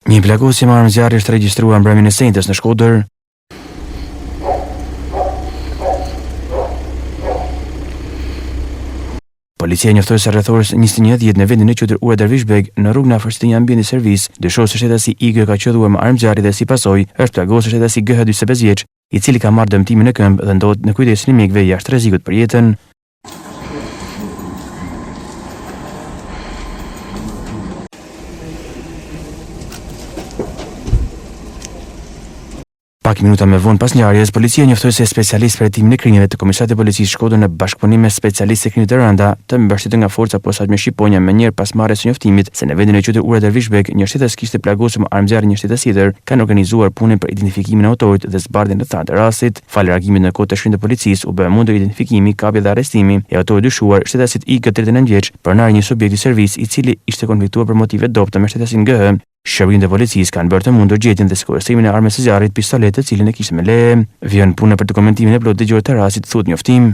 Një plagosje me armë zjarri është regjistruar mbrëmjen e sentës në Shkodër. Policia njoftoi se rreth orës 21:10 në vendin e quajtur Ura Dervishbeg në rrugën afër një ambienti servis, dyshohet se shtetësi IG ka qelluar me armë zjarri dhe si pasojë është plagosur shtetësi GH 45 vjeç, i cili ka marrë dëmtimin në këmbë dhe ndodhet në kujdesin e mjekëve jashtë rrezikut për jetën. Pak minuta më vonë pas ngjarjes, policia njoftoi se specialist për hetimin e krimeve të Komisariatit të Policisë Shkodër në bashkëpunim me specialistë teknik të rënda, të mbështetur nga forca posaçme shqiponja më njëherë pas marrjes së njoftimit se në vendin e quajtur Ura Dervishbeg, një shtetës kishte plagosur me armë zjarri një shtetës tjetër, kanë organizuar punën për identifikimin e autorit dhe zbardhjen e rrethantë të rastit. Falë reagimit në kohë të shtrirë të policisë, u bë mundur identifikimi, kapja dhe arrestimi e autorit dyshuar, shtetësit IG 39 vjeç, pronar një subjekti servis i cili ishte konfliktuar për motive dobta me shtetësin GH. Shërbimet e policisë kanë bërë të mundur gjetjen dhe sekuestrimin e armës së zjarrit, pistolet të cilën e kishte me leje. Vjen puna për dokumentimin e plotë dëgjuar të rastit, thuhet njoftim.